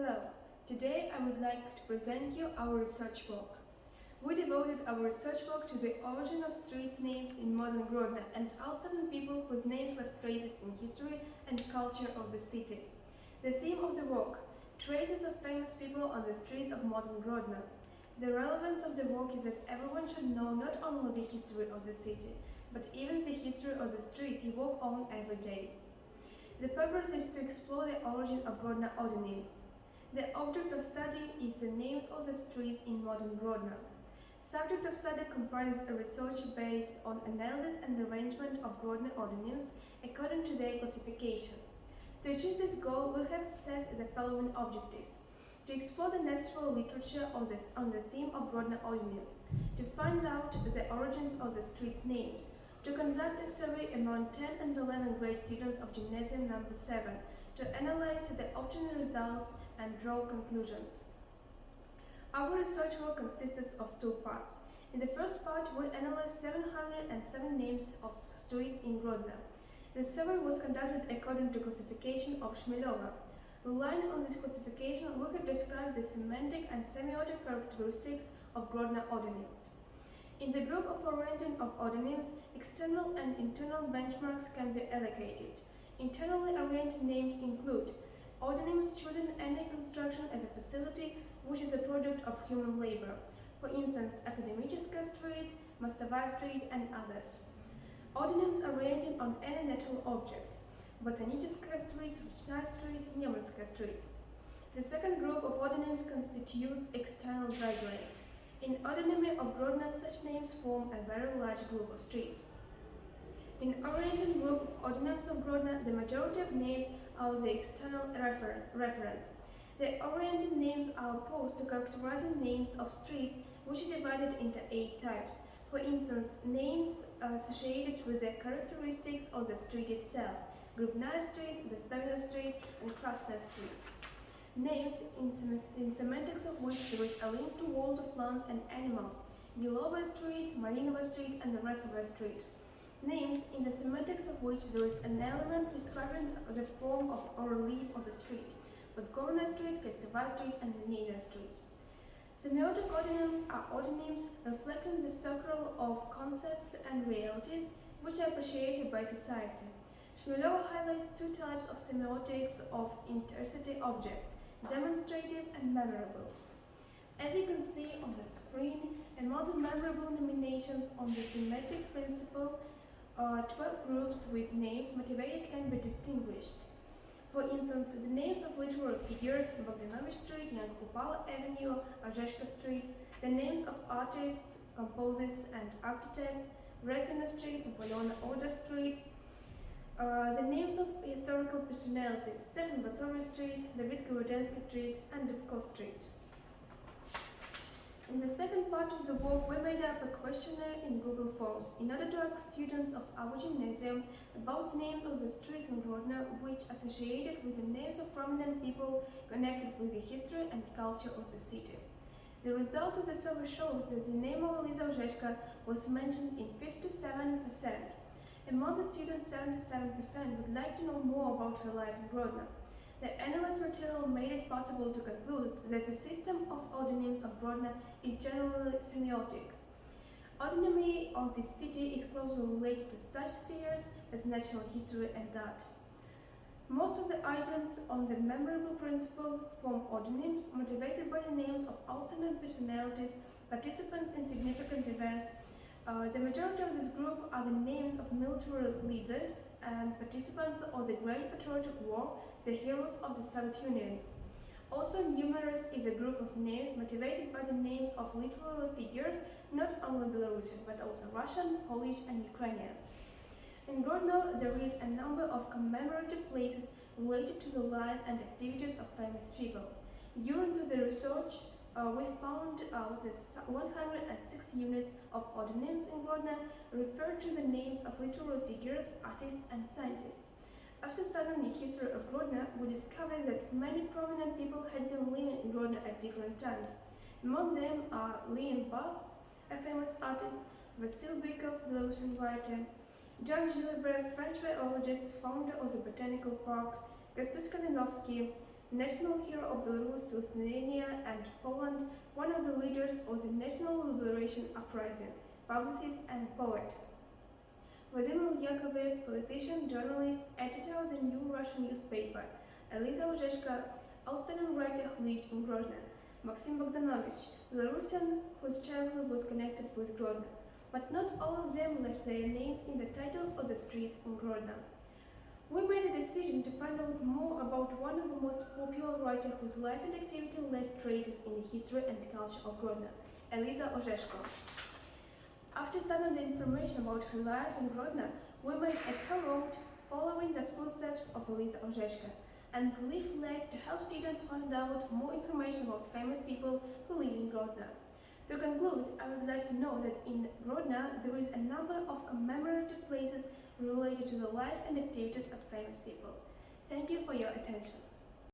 Hello, today I would like to present you our research work. We devoted our research work to the origin of streets names in modern Grodno and outstanding people whose names left traces in history and culture of the city. The theme of the work: traces of famous people on the streets of modern Grodno. The relevance of the work is that everyone should know not only the history of the city, but even the history of the streets you walk on every day. The purpose is to explore the origin of Grodno odonyms. The object of study is the names of the streets in modern Grodno. Subject of study comprises a research based on analysis and arrangement of Grodno odonyms according to their classification. To achieve this goal, we have set the following objectives: to explore the natural literature on the theme of Grodno odonyms, to find out the origins of the streets' names, to conduct a survey among 10 and 11 grade students of Gymnasium number 7, to analyze the obtained results and draw conclusions. Our research work consisted of two parts. In the first part, we analyzed 707 names of streets in Grodno. The survey was conducted according to classification of Shmilova. Relying on this classification, we could describe the semantic and semiotic characteristics of Grodno odonyms. In the group of orienting of odonyms, external and internal benchmarks can be allocated. Internally oriented names include odonyms choosing any construction as a facility which is a product of human labor, for instance, Akademicheskaya Street, Mostova Street, and others. Odonyms oriented on any natural object, Botanicheskaya Street, Rechная Street, Nemanskaya Street. The second group of odonyms constitutes external guidelines. In odonymy of Grodno, such names form a very large group of streets. In oriented group of odonyms of Grodno, the majority of names are the external reference. The oriented names are opposed to characterizing names of streets, which are divided into 8 types. For instance, names associated with the characteristics of the street itself: Grubnaya Street, Dostavina Street, and Krasnaya Street. Names in semantics of which there is a link to world of plants and animals: Yelova Street, Malinova Street, and Orekhova Street. Names in the semantics of which there is an element describing the form of or leaf of the street: Podgornaya Street, Ketseva Street, and Lineyna Street. Semiotic odonyms are odonyms reflecting the circle of concepts and realities which are appreciated by society. Shmilova highlights 2 types of semiotics of intercity objects: demonstrative and memorable. As you can see on the screen, among the memorable nominations on the thematic principle, 12 groups with names motivated can be distinguished. For instance, the names of literary figures: Bogdanovich Street, Young Kupala Avenue, Orzeszka Street; the names of artists, composers, and architects: Rekina Street, Napoleon Order Street; the names of historical personalities: Stefan Batory Street, David Gorodensky Street, and Dubko Street. In the second part of the work, we made up a questionnaire in Google Forms in order to ask students of our gymnasium about names of the streets in Grodno which associated with the names of prominent people connected with the history and culture of the city. The result of the survey showed that the name of Eliza Orzeszka was mentioned in 57%. Among the students, 77% would like to know more about her life in Grodno. The analyzed material made it possible to conclude that the system of odonyms of Grodno is generally semiotic. Odonymy of the city is closely related to such spheres as natural history and art. Most of the items on the memorable principle form odonyms motivated by the names of outstanding personalities, participants in significant events. The majority of this group are the names of military leaders and participants of the Great Patriotic War, the heroes of the Soviet Union. Also numerous is a group of names motivated by the names of literary figures, not only Belarusian, but also Russian, Polish, and Ukrainian. In Grodno, there is a number of commemorative places related to the life and activities of famous people. During the research, we found out that 106 units of odonyms in Grodno refer to the names of literary figures, artists, and scientists. After studying the history of Grodno, we discovered that many prominent people had been living in Grodno at different times. Among them are Leon Bass, a famous artist; Vasil Bykov, Belarusian writer; John Gillibrand, French biologist, founder of the Botanical Park; Kostus Kalinovsky, national hero of Belarus, Lithuania, and Poland, one of the leaders of the National Liberation Uprising, publicist and poet. Vladimir Yakovlev, politician, journalist, editor of the New Russian newspaper. Eliza Ozhechko, outstanding writer who lived in Grodno. Maxim Bogdanovich, Belarusian whose childhood was connected with Grodno. But not all of them left their names in the titles of the streets in Grodno. We made a decision to find out more about one of the most popular writers whose life and activity left traces in the history and culture of Grodno, Eliza Ozhechko. After studying the information about her life in Grodno, we made a tour route following the footsteps of Eliza Ozhechko and leaflet to help students find out more information about famous people who live in Grodno. To conclude, I would like to know that in Grodno there is a number of commemorative places related to the life and activities of famous people. Thank you for your attention.